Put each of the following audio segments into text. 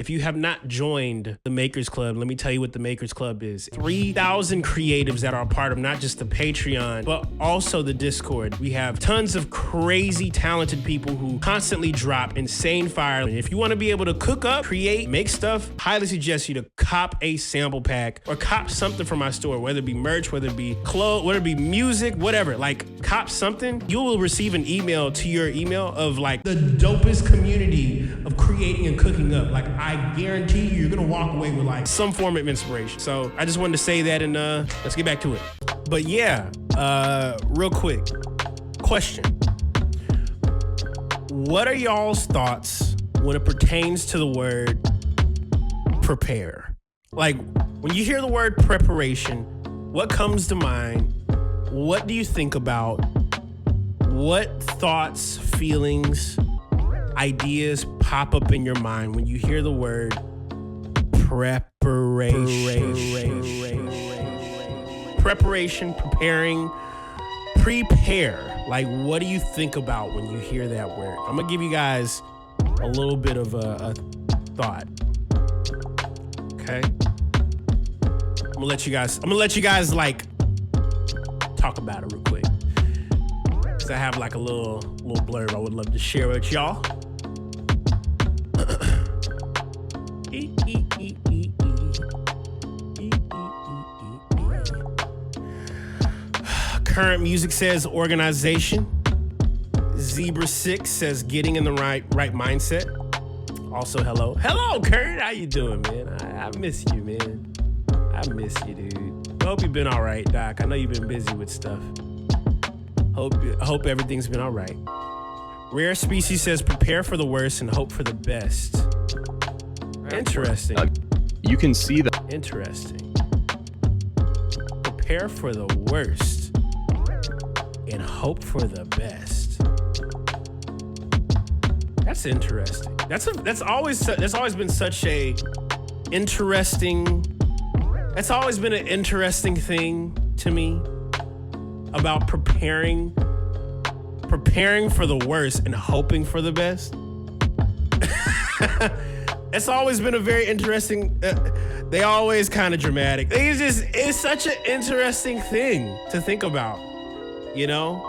If you have not joined the Makers Club, let me tell you what the Makers Club is. 3,000 creatives that are a part of not just the Patreon, but also the Discord. We have tons of crazy talented people who constantly drop insane fire. And if you want to be able to cook up, create, make stuff, highly suggest you to cop a sample pack or cop something from my store, whether it be merch, whether it be clothes, whether it be music, whatever. Like, cop something. You will receive an email to your email of like the dopest community of creating and cooking up. Like, I guarantee you're gonna walk away with like some form of inspiration. So I just wanted to say that, and let's get back to it. But yeah, real quick, question. What are y'all's thoughts when it pertains to the word prepare? Like, when you hear the word preparation, what comes to mind? What do you think about? What thoughts, feelings, ideas pop up in your mind when you hear the word preparation? Preparation, preparing, prepare. Like, what do you think about when you hear that word? I'm gonna give you guys a little bit of a thought. Okay? I'm gonna let you guys like talk about it real quick. Cause I have like a little blurb I would love to share with y'all. Current music says organization. Zebra 6 says getting in the right mindset. Also, hello, Kurt. How you doing, man? I miss you, man. I miss you, dude. Hope you've been all right, Doc. I know you've been busy with stuff. Hope everything's been all right. Rare Species says prepare for the worst and hope for the best. Interesting. You can see that. Interesting. Prepare for the worst and hope for the best. That's interesting. That's always been such a interesting. That's always been an interesting thing to me about preparing for the worst and hoping for the best. It's always been a very interesting. They always kind of dramatic. It's such an interesting thing to think about, you know.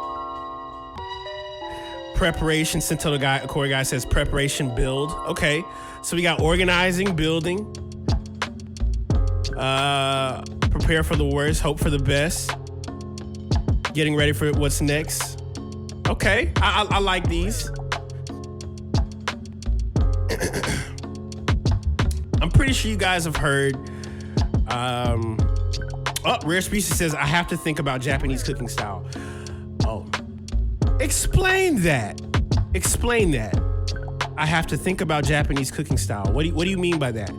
Preparation. Centella Corey guy says preparation, build. Okay, so we got organizing, building. Prepare for the worst, hope for the best. Getting ready for what's next. Okay, I like these. I'm pretty sure you guys have heard. Rare Species says I have to think about Japanese cooking style. Oh, explain that. I have to think about Japanese cooking style. What do you mean by that?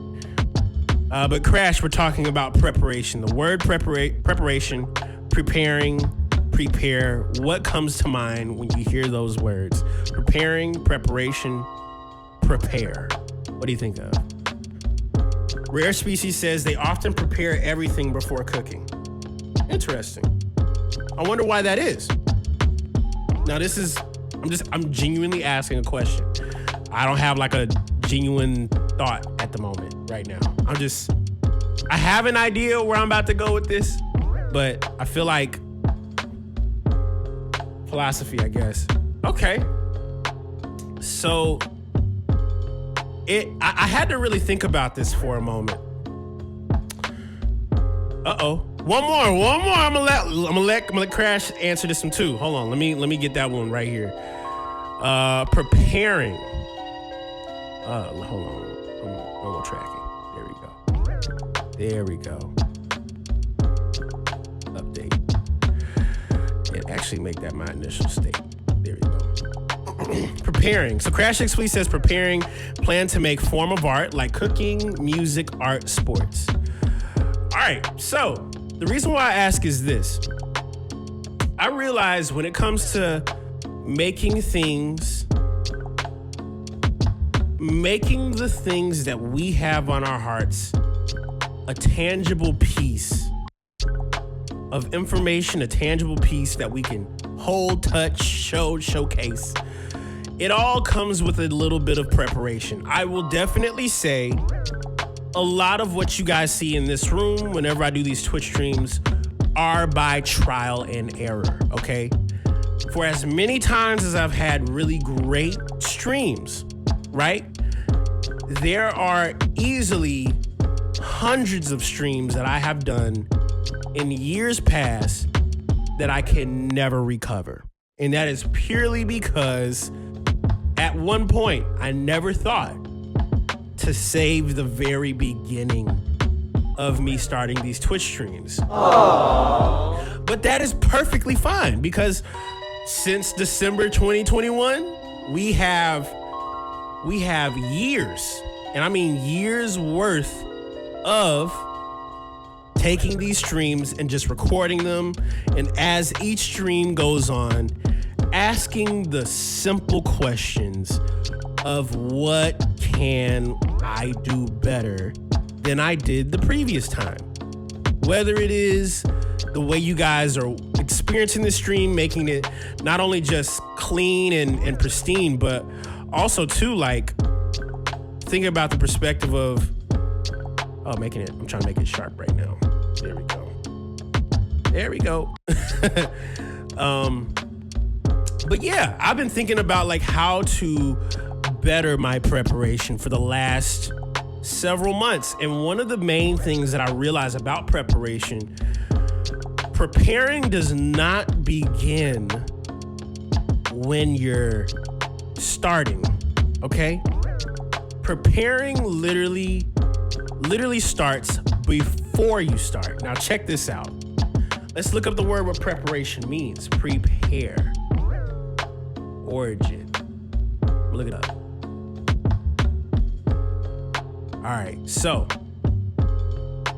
But Crash, we're talking about preparation. The word preparation, preparing, prepare. What comes to mind when you hear those words? Preparing, preparation, prepare. What do you think of? Rare Species says they often prepare everything before cooking. Interesting. I wonder why that is. Now I'm genuinely asking a question. I don't have like a genuine thought at the moment right now. I have an idea where I'm about to go with this, but I feel like philosophy, I guess. Okay. So I had to really think about this for a moment. One more. I'm gonna let Crash answer this one too. Hold on. Let me get that one right here. Preparing. Hold on. I'm gonna track it. There we go. Update. And actually make that my initial state. There we go. Preparing. So Crash X Fleet says preparing, plan to make form of art like cooking, music, art, sports. All right. So the reason why I ask is this. I realize when it comes to making the things that we have on our hearts a tangible piece of information, a tangible piece that we can hold, touch, showcase. it all comes with a little bit of preparation. I will definitely say a lot of what you guys see in this room whenever I do these Twitch streams are by trial and error, okay? For as many times as I've had really great streams, right? There are easily hundreds of streams that I have done in years past that I can never recover. And that is purely because at one point I never thought to save the very beginning of me starting these Twitch streams. Aww. But that is perfectly fine because since December 2021, we have years, and I mean years worth of taking these streams and just recording them. And as each stream goes on, asking the simple questions of what can I do better than I did the previous time. Whether it is the way you guys are experiencing the stream, making it not only just clean and pristine, but also too, like, thinking about the perspective of, I'm trying to make it sharp right now. There we go. But yeah, I've been thinking about like how to better my preparation for the last several months. And one of the main things that I realize about preparation, preparing does not begin when you're starting, okay? Preparing literally starts before you start. Now check this out. Let's look up the word what preparation means. Prepare. Origin. Look it up. All right, so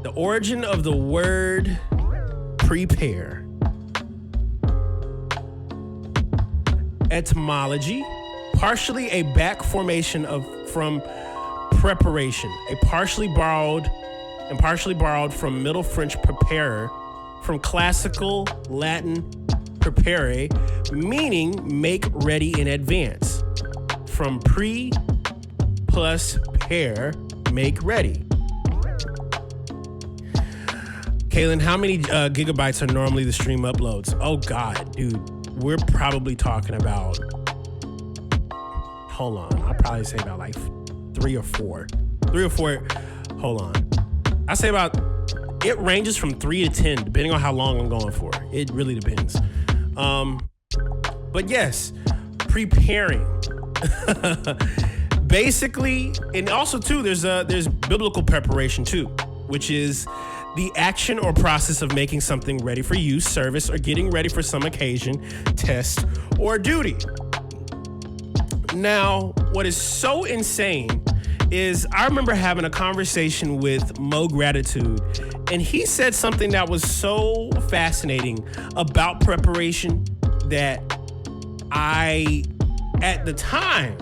the origin of the word prepare. Etymology, partially a back formation from preparation, partially borrowed from Middle French preparer, from classical Latin prepare, meaning make ready in advance. From pre plus pair, make ready. Kaelin, how many gigabytes are normally the stream uploads? Oh God, dude, we're probably talking about, hold on, I'll probably say about like 3 or 4. Hold on. I say about, it ranges from 3 to 10, depending on how long I'm going for. It really depends. But yes, preparing. Basically, and also too, there's biblical preparation too, which is the action or process of making something ready for use, service, or getting ready for some occasion, test, or duty. Now, what is so insane is I remember having a conversation with Mo Gratitude, and he said something that was so fascinating about preparation that I, at the time,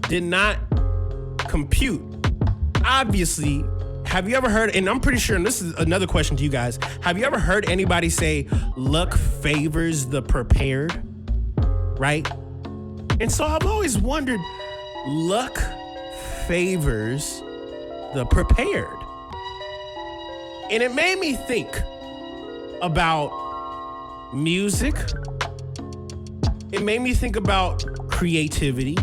did not compute. Obviously, have you ever heard, and I'm pretty sure, and this is another question to you guys, have you ever heard anybody say luck favors the prepared, right? And so I've always wondered, luck favors the prepared. And it made me think about music. It made me think about creativity.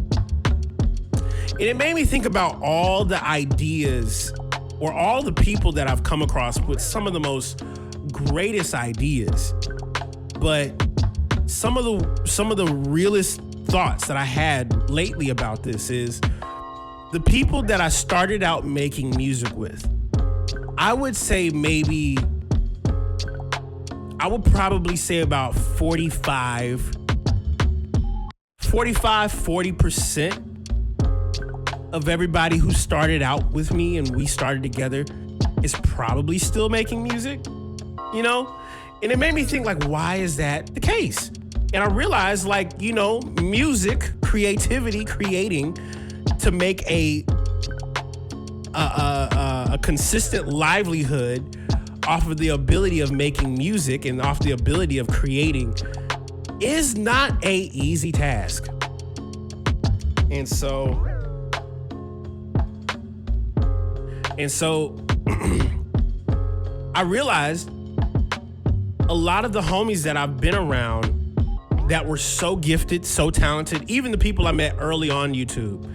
And it made me think about all the ideas or all the people that I've come across with some of the most greatest ideas. But some of the realest thoughts that I had lately about this is the people that I started out making music with. I would say maybe, I would probably say about 40% of everybody who started out with me and we started together is probably still making music, you know? And it made me think, like, why is that the case? And I realized, like, you know, music, creativity, creating to make a consistent livelihood off of the ability of making music and off the ability of creating is not a easy task. And so I realized a lot of the homies that I've been around that were so gifted, so talented, even the people I met early on YouTube,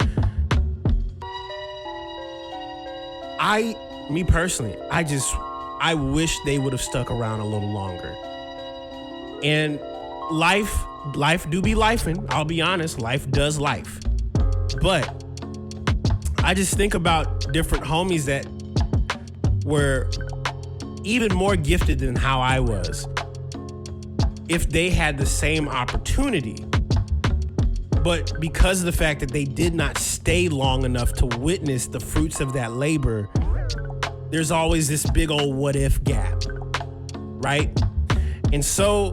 me personally, I wish they would have stuck around a little longer. And life do be lifing. I'll be honest, life does life. But I just think about different homies that were even more gifted than how I was. If they had the same opportunity, but because of the fact that they did not stay long enough to witness the fruits of that labor, there's always this big old what if gap, right? And so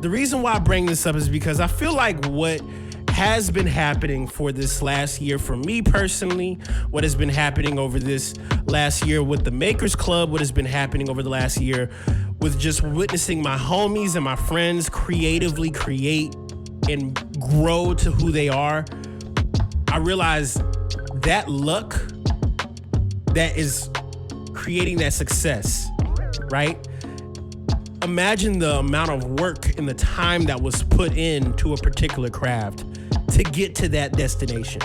the reason why I bring this up is because I feel like what has been happening for this last year for me personally, what has been happening over this last year with the Makers Club, what has been happening over the last year with just witnessing my homies and my friends creatively create and grow to who they are, I realize that luck that is creating that success, right? Imagine the amount of work and the time that was put into a particular craft to get to that destination.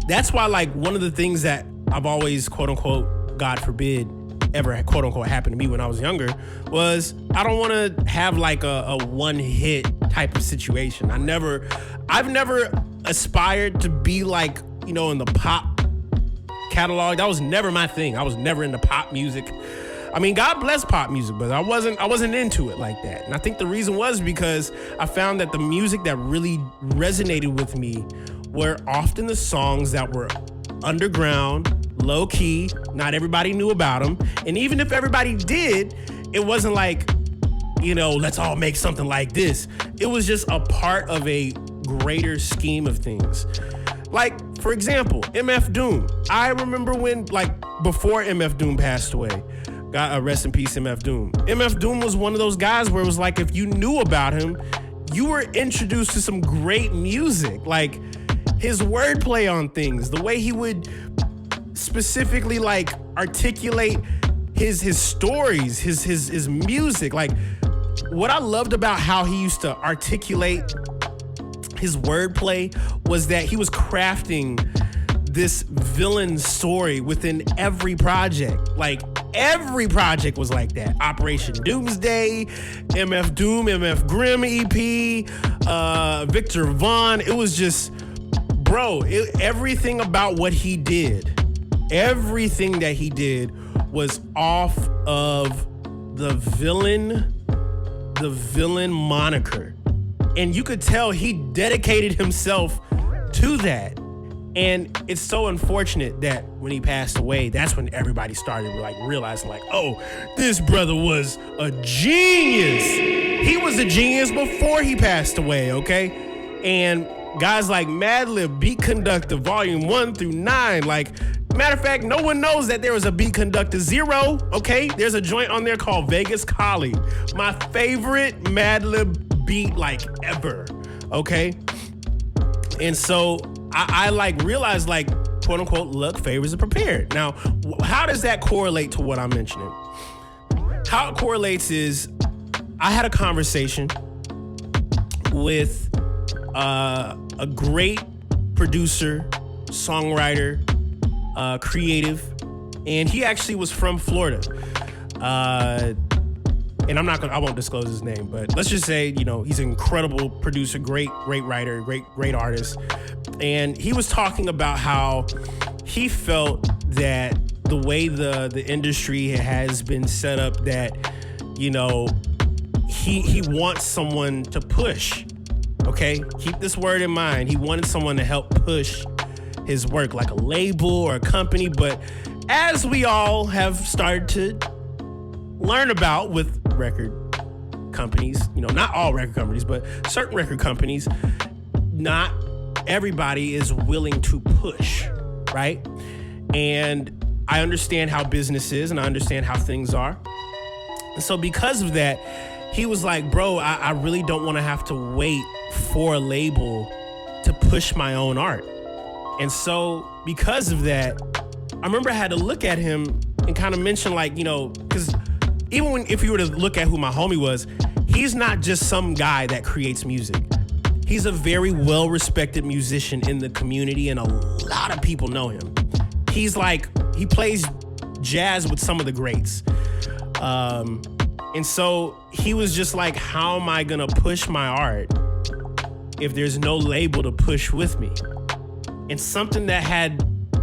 That's why, like, one of the things that I've always, quote unquote, God forbid, ever quote unquote happened to me when I was younger was I don't want to have like a one hit type of situation. I've never aspired to be like, you know, in the pop catalog. That was never my thing. I was never into pop music. I mean, God bless pop music, but I wasn't into it like that. And I think the reason was because I found that the music that really resonated with me were often the songs that were underground, low key, not everybody knew about them. And even if everybody did, it wasn't like, you know, let's all make something like this. It was just a part of a greater scheme of things. Like, for example, MF Doom. I remember when, like, before MF Doom passed away, God, rest in peace, MF Doom. MF Doom was one of those guys where it was like, if you knew about him, you were introduced to some great music. Like, his wordplay on things, the way he would specifically, like, articulate his stories, his music. Like, what I loved about how he used to articulate his wordplay was that he was crafting this villain story within every project. Like, every project was like that. Operation Doomsday, MF Doom, MF Grimm EP, Victor Vaughn. It was just, bro, everything about what he did, everything that he did was off of the villain moniker. And you could tell he dedicated himself to that. And it's so unfortunate that when he passed away, that's when everybody started like realizing like, oh, this brother was a genius. He was a genius before he passed away, okay? And guys like Madlib, Beat Conductor, Volume 1 through 9, like, matter of fact, no one knows that there was a Beat Conductor 0, okay? There's a joint on there called Vegas Collie, my favorite Madlib beat like ever, okay? And so I like realized like, quote unquote, luck favors the prepared. Now, how does that correlate to what I'm mentioning? How it correlates is I had a conversation with a great producer, songwriter, creative, and he actually was from Florida. And I won't disclose his name, but let's just say, you know, he's an incredible producer, great writer, great artist. And he was talking about how he felt that the way the industry has been set up, that, you know, he wants someone to push. Okay, keep this word in mind. He wanted someone to help push his work, like a label or a company. But as we all have started to learn about with record companies, you know, not all record companies, but certain record companies, not everybody is willing to push, right? And I understand how business is and I understand how things are. And so because of that, he was like, bro, I really don't want to have to wait for a label to push my own art. And so because of that, I remember I had to look at him and kind of mention, like, you know, because even if you were to look at who my homie was, he's not just some guy that creates music. He's a very well-respected musician in the community, and a lot of people know him. He's like, he plays jazz with some of the greats. And so he was just like, how am I gonna push my art if there's no label to push with me? And something that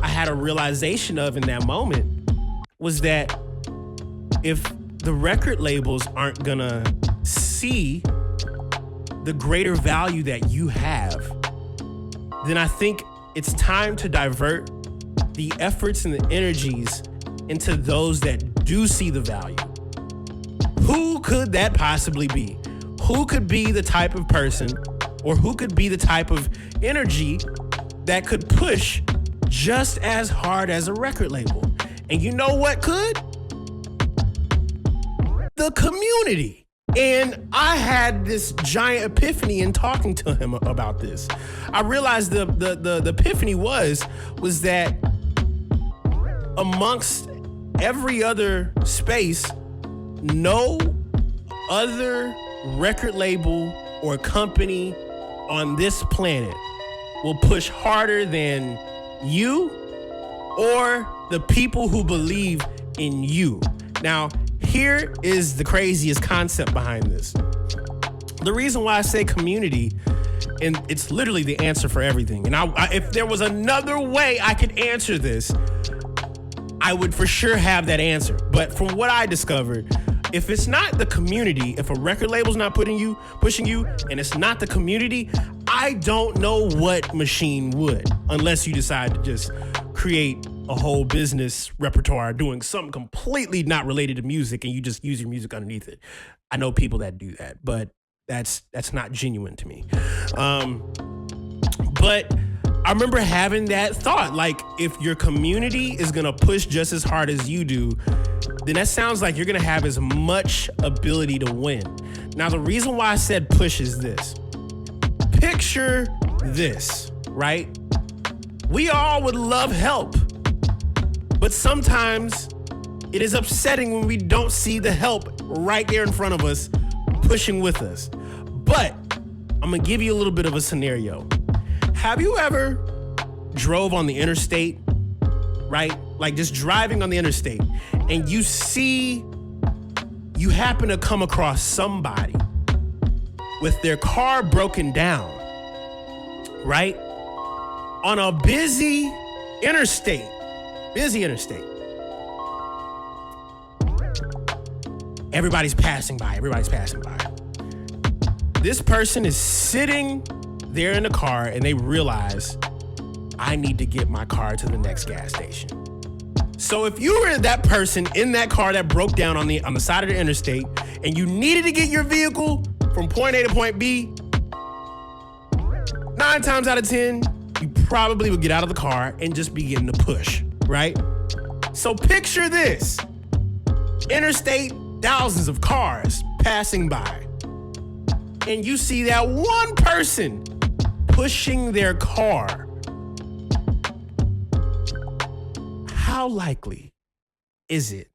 I had a realization of in that moment was that if the record labels aren't gonna see the greater value that you have, then I think it's time to divert the efforts and the energies into those that do see the value. Who could that possibly be? Who could be the type of person, or who could be the type of energy that could push just as hard as a record label? And you know what could? The community. And I had this giant epiphany in talking to him about this. I realized the epiphany was that amongst every other space, no other record label or company on this planet will push harder than you or the people who believe in you. Now, here is the craziest concept behind this. The reason why I say community, and it's literally the answer for everything. And if there was another way I could answer this, I would for sure have that answer. But from what I discovered, if it's not the community, if a record label's not pushing you, and it's not the community, I don't know what machine would, unless you decide to just create a whole business repertoire doing something completely not related to music, and you just use your music underneath it. I know people that do that, but that's not genuine to me. But I remember having that thought, like, if your community is gonna push just as hard as you do, then that sounds like you're gonna have as much ability to win. Now, the reason why I said push is this. Picture this, right? We all would love help, but sometimes it is upsetting when we don't see the help right there in front of us, pushing with us. But I'm gonna give you a little bit of a scenario. Have you ever drove on the interstate, right? Like just driving on the interstate, and you happen to come across somebody with their car broken down, right? On a busy interstate. Everybody's passing by. This person is sitting there in the car, and they realize, I need to get my car to the next gas station. So if you were that person in that car that broke down on the side of the interstate, and you needed to get your vehicle from point A to point B, 9 times out of 10, you probably would get out of the car and just begin to push, right? So picture this. Interstate, thousands of cars passing by. And you see that one person pushing their car. How likely is it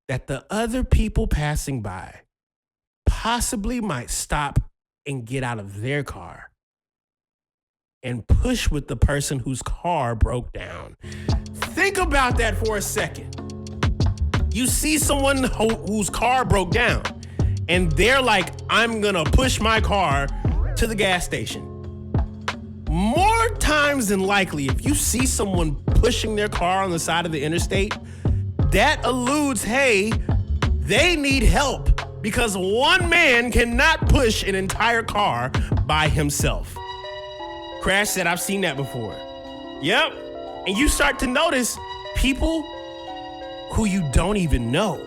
that the other people passing by possibly might stop and get out of their car and push with the person whose car broke down? Think about that for a second. You see someone whose car broke down, and they're like, I'm gonna push my car to the gas station. More times than likely, if you see someone pushing their car on the side of the interstate, that alludes, hey, they need help, because one man cannot push an entire car by himself. Crash said, I've seen that before. Yep. And you start to notice people who you don't even know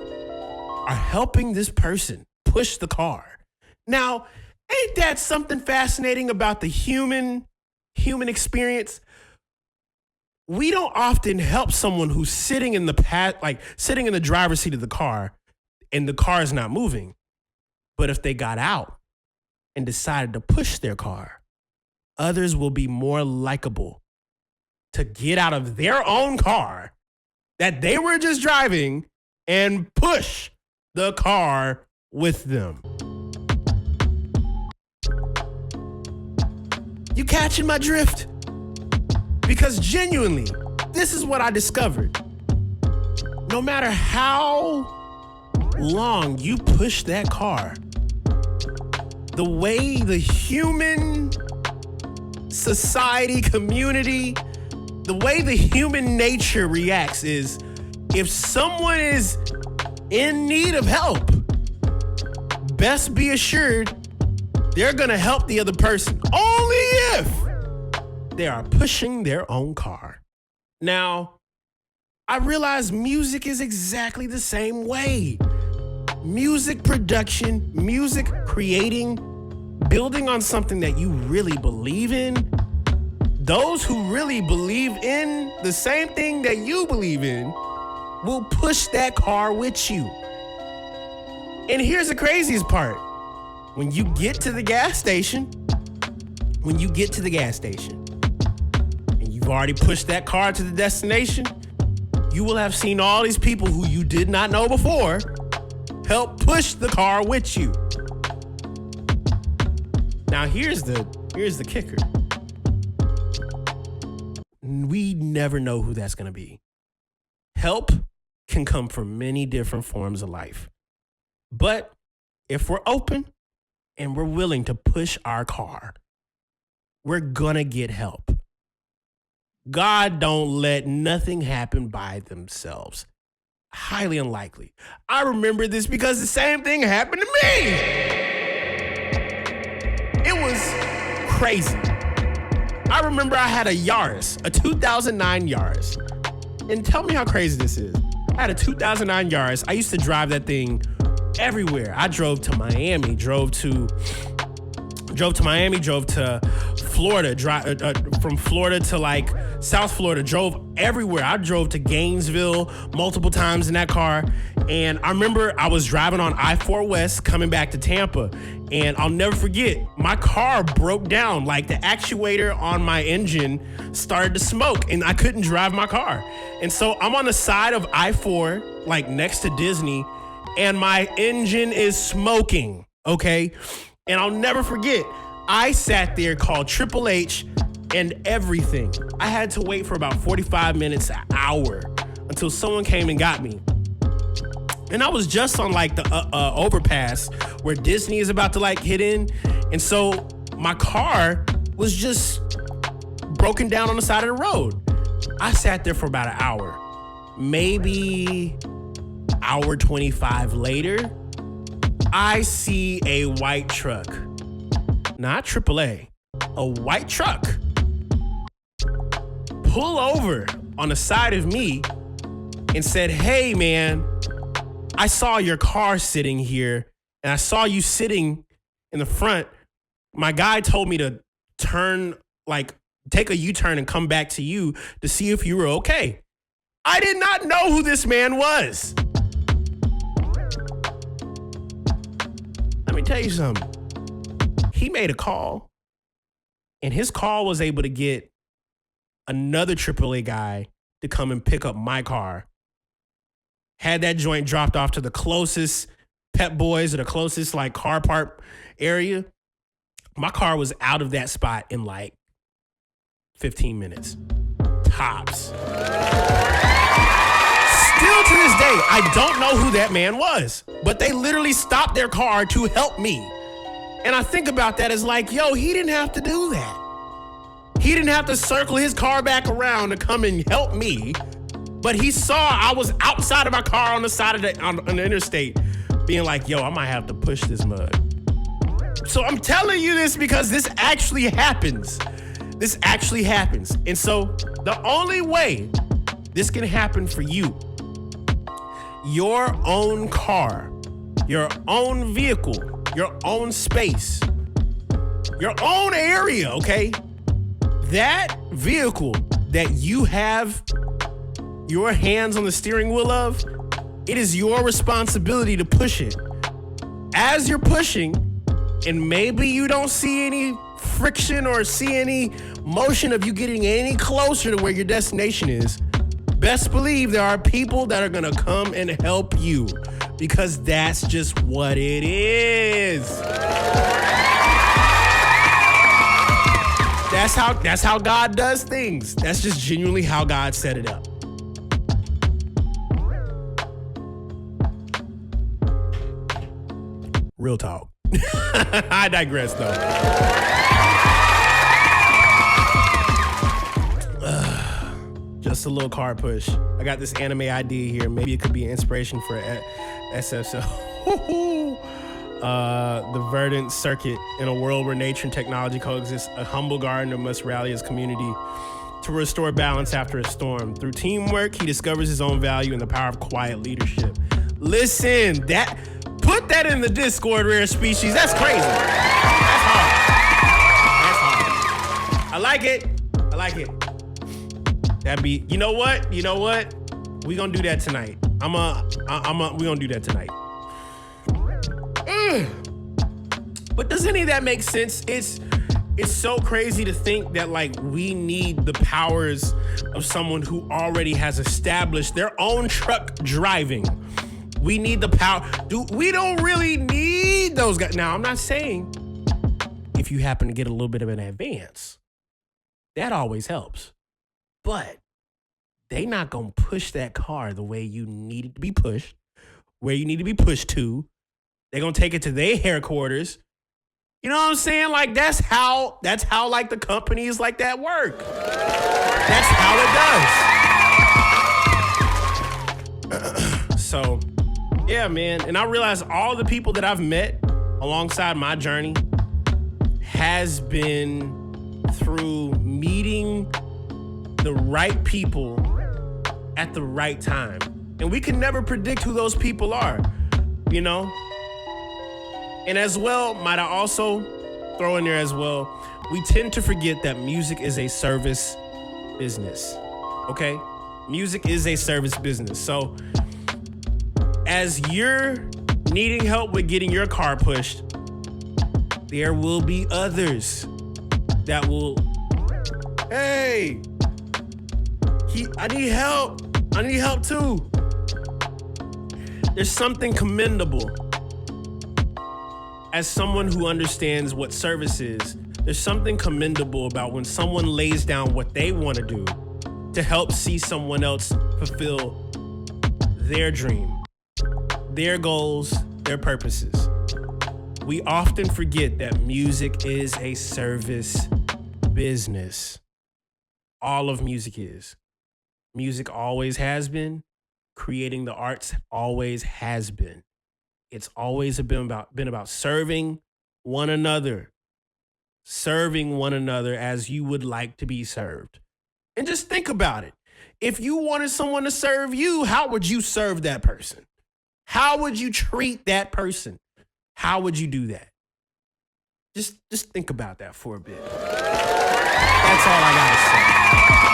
are helping this person push the car. Now, ain't that something fascinating about the human experience? We don't often help someone who's sitting in the driver's seat of the car, and the car is not moving. But if they got out and decided to push their car, others will be more likable to get out of their own car that they were just driving and push the car with them. You catching my drift? Because genuinely, this is what I discovered. No matter how long you push that car, the way the human society, community, the way the human nature reacts is if someone is in need of help, best be assured they're gonna help the other person only if they are pushing their own car. Now, I realize music is exactly the same way. Music production, music creating, building on something that you really believe in. Those who really believe in the same thing that you believe in will push that car with you. And here's the craziest part. When you get to the gas station, and you've already pushed that car to the destination, you will have seen all these people who you did not know before help push the car with you. Now here's the kicker. We never know who that's gonna be. Help can come from many different forms of life. But if we're open and we're willing to push our car, we're gonna get help. God don't let nothing happen by themselves. Highly unlikely. I remember this because the same thing happened to me. It was crazy. I remember I had a Yaris, a 2009 Yaris. And tell me how crazy this is. I had a 2009 Yaris. I used to drive that thing everywhere. I drove to Miami, drove to Florida, from Florida to like South Florida, drove everywhere. I drove to Gainesville multiple times in that car. And I remember I was driving on I-4 West coming back to Tampa. And I'll never forget, my car broke down. Like the actuator on my engine started to smoke and I couldn't drive my car. And so I'm on the side of I-4, like next to Disney, and my engine is smoking, okay? And I'll never forget, I sat there, called Triple H and everything. I had to wait for about 45 minutes, an hour, until someone came and got me. And I was just on like the overpass where Disney is about to like hit in. And so my car was just broken down on the side of the road. I sat there for about an hour, maybe hour 25 later, I see a white truck, not AAA, a white truck pull over on the side of me and said, "Hey man, I saw your car sitting here and I saw you sitting in the front. My guy told me to take a U-turn and come back to you to see if you were okay." I did not know who this man was. Let me tell you something. He made a call, and his call was able to get another AAA guy to come and pick up my car. Had that joint dropped off to the closest Pep Boys or the closest like car park area. My car was out of that spot in like 15 minutes. Tops. Still to this day, I don't know who that man was, but they literally stopped their car to help me. And I think about that as like, yo, he didn't have to do that. He didn't have to circle his car back around to come and help me, but he saw I was outside of my car on the side of on the interstate being like, yo, I might have to push this mud. So I'm telling you this because this actually happens. This actually happens. And so the only way this can happen for you, your own car, your own vehicle, your own space, your own area, okay? That vehicle that you have your hands on the steering wheel of, it is your responsibility to push it. As you're pushing, and maybe you don't see any friction or see any motion of you getting any closer to where your destination is, best believe there are people that are gonna come and help you, because that's just what it is. That's how God does things. That's just genuinely how God set it up. Real talk. I digress, though. Just a little car push. I got this anime idea here. Maybe it could be an inspiration for SSO. The verdant circuit. In a world where nature and technology coexist, a humble gardener must rally his community to restore balance after a storm. Through teamwork, he discovers his own value and the power of quiet leadership. Listen, put that in the Discord, Rare Species. That's crazy. That's hard. I like it. That'd be, you know what? We gonna do that tonight. We gonna do that tonight. But does any of that make sense? It's so crazy to think that like we need the powers of someone who already has established their own truck driving. We need the power. We don't really need those guys. Now, I'm not saying if you happen to get a little bit of an advance, that always helps. But they not gonna push that car the way you need it to be pushed, where you need to be pushed to. They're gonna take it to their headquarters. You know what I'm saying? Like that's how like the companies like that work. That's how it does. So, yeah, man. And I realize all the people that I've met alongside my journey has been through meeting the right people at the right time. And we can never predict who those people are, you know? And as well, might I also throw in there as well, we tend to forget that music is a service business, okay? Music is a service business. So as you're needing help with getting your car pushed, there will be others that will, hey, I need help. I need help too. There's something commendable. As someone who understands what service is, there's something commendable about when someone lays down what they want to do to help see someone else fulfill their dream, their goals, their purposes. We often forget that music is a service business. All of music is. Music always has been. Creating the arts always has been. It's always been about serving one another as you would like to be served. And just think about it. If you wanted someone to serve you, how would you serve that person? How would you treat that person? How would you do that? Just think about that for a bit. That's all I gotta say.